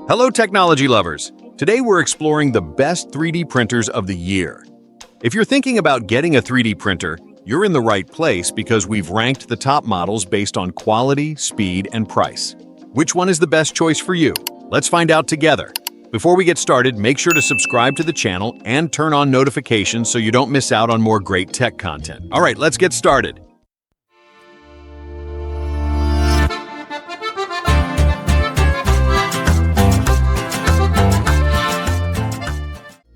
Hello, technology lovers! Today we're exploring the best 3D printers of the year. If you're thinking about getting a 3D printer, you're in the right place because we've ranked the top models based on quality, speed, and price. Which one is the best choice for you? Let's find out together. Before we get started, make sure to subscribe to the channel and turn on notifications so you don't miss out on more great tech content. All right, let's get started.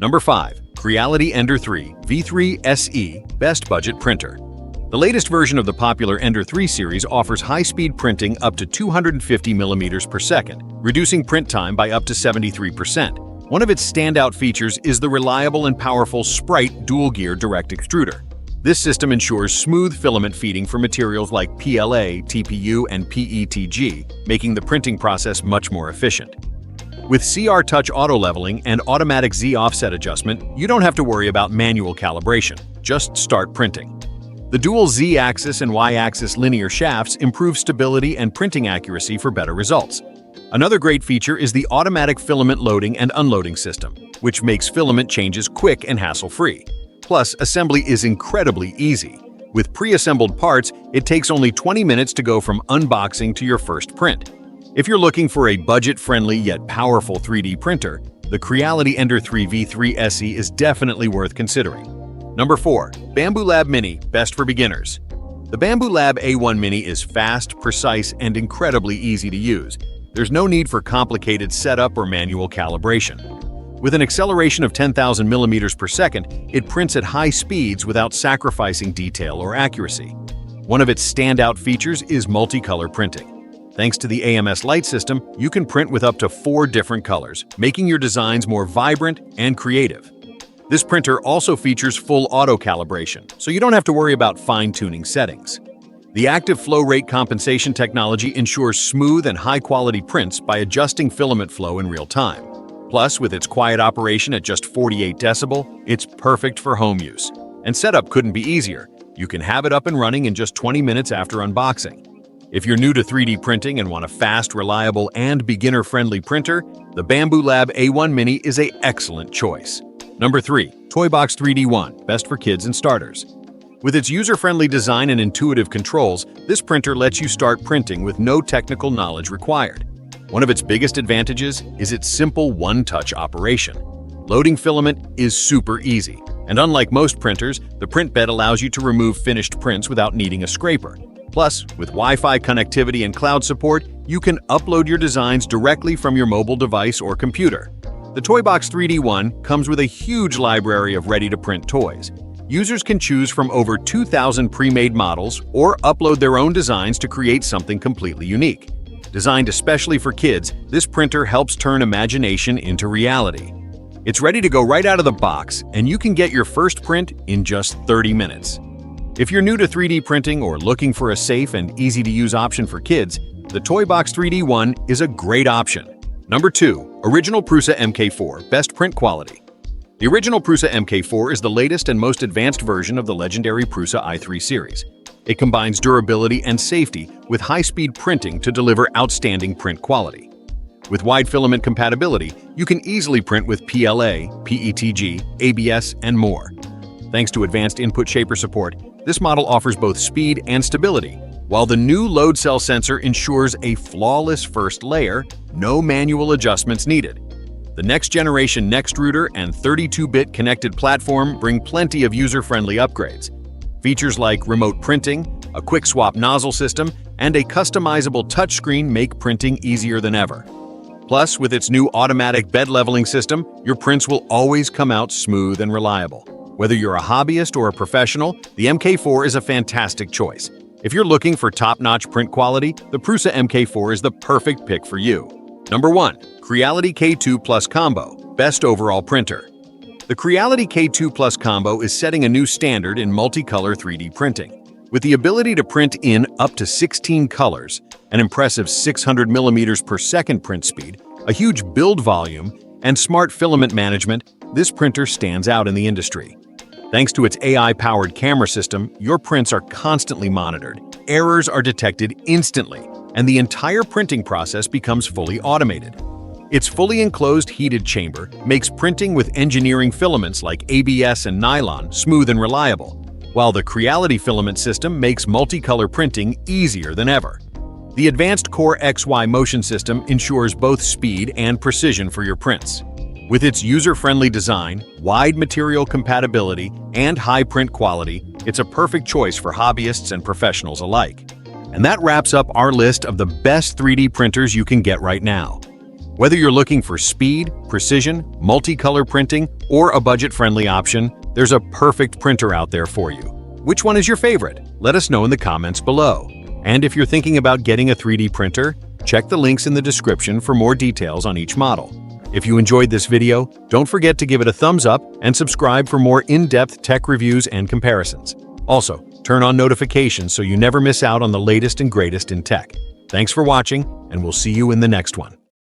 Number 5. Creality Ender 3 V3 SE Best Budget Printer. The latest version of the popular Ender 3 series offers high-speed printing up to 250 millimeters per second, reducing print time by up to 73%. One of its standout features is the reliable and powerful Sprite dual-gear direct extruder. This system ensures smooth filament feeding for materials like PLA, TPU, and PETG, making the printing process much more efficient. With CR Touch auto leveling and automatic Z offset adjustment, you don't have to worry about manual calibration. Just start printing. The dual Z-axis and Y-axis linear shafts improve stability and printing accuracy for better results. Another great feature is the automatic filament loading and unloading system, which makes filament changes quick and hassle-free. Plus, assembly is incredibly easy. With pre-assembled parts, it takes only 20 minutes to go from unboxing to your first print. If you're looking for a budget-friendly yet powerful 3D printer, the Creality Ender 3 V3 SE is definitely worth considering. Number 4. Bambu Lab Mini Best for Beginners. The Bambu Lab A1 Mini is fast, precise, and incredibly easy to use. There's no need for complicated setup or manual calibration. With an acceleration of 10,000 millimeters per second, it prints at high speeds without sacrificing detail or accuracy. One of its standout features is multicolor printing. Thanks to the AMS light system, you can print with up to 4 different colors, making your designs more vibrant and creative. This printer also features full auto calibration, so you don't have to worry about fine-tuning settings. The active flow rate compensation technology ensures smooth and high-quality prints by adjusting filament flow in real time. Plus, with its quiet operation at just 48 decibel, it's perfect for home use. And setup couldn't be easier. You can have it up and running in just 20 minutes after unboxing. If you're new to 3D printing and want a fast, reliable, and beginner-friendly printer, the Bambu Lab A1 Mini is an excellent choice. Number 3. Toybox 3D1 Best for Kids and Starters. With its user-friendly design and intuitive controls, this printer lets you start printing with no technical knowledge required. One of its biggest advantages is its simple one-touch operation. Loading filament is super easy, and unlike most printers, the print bed allows you to remove finished prints without needing a scraper. Plus, with Wi-Fi connectivity and cloud support, you can upload your designs directly from your mobile device or computer. The Toybox 3D1 comes with a huge library of ready-to-print toys. Users can choose from over 2,000 pre-made models or upload their own designs to create something completely unique. Designed especially for kids, this printer helps turn imagination into reality. It's ready to go right out of the box, and you can get your first print in just 30 minutes. If you're new to 3D printing or looking for a safe and easy-to-use option for kids, the Toybox 3D1 is a great option. Number 2. Original Prusa MK4 Best Print Quality. The original Prusa MK4 is the latest and most advanced version of the legendary Prusa i3 series. It combines durability and safety with high-speed printing to deliver outstanding print quality. With wide filament compatibility, you can easily print with PLA, PETG, ABS, and more. Thanks to advanced input shaper support, this model offers both speed and stability, while the new load cell sensor ensures a flawless first layer, no manual adjustments needed. The next-generation Nextruder and 32-bit connected platform bring plenty of user-friendly upgrades. Features like remote printing, a quick-swap nozzle system, and a customizable touchscreen make printing easier than ever. Plus, with its new automatic bed leveling system, your prints will always come out smooth and reliable. Whether you're a hobbyist or a professional, the MK4 is a fantastic choice. If you're looking for top-notch print quality, the Prusa MK4 is the perfect pick for you. Number 1. Creality K2 Plus Combo Best Overall Printer. The Creality K2 Plus Combo is setting a new standard in multicolor 3D printing. With the ability to print in up to 16 colors, an impressive 600 millimeters per second print speed, a huge build volume, and smart filament management, this printer stands out in the industry. Thanks to its AI-powered camera system, your prints are constantly monitored, errors are detected instantly, and the entire printing process becomes fully automated. Its fully enclosed heated chamber makes printing with engineering filaments like ABS and nylon smooth and reliable, while the Creality filament system makes multicolor printing easier than ever. The advanced Core XY motion system ensures both speed and precision for your prints. With its user-friendly design, wide material compatibility, and high print quality, it's a perfect choice for hobbyists and professionals alike. And that wraps up our list of the best 3D printers you can get right now. Whether you're looking for speed, precision, multicolor printing, or a budget-friendly option, there's a perfect printer out there for you. Which one is your favorite? Let us know in the comments below. And if you're thinking about getting a 3D printer, check the links in the description for more details on each model. If you enjoyed this video, don't forget to give it a thumbs up and subscribe for more in-depth tech reviews and comparisons. Also, turn on notifications so you never miss out on the latest and greatest in tech. Thanks for watching, and we'll see you in the next one.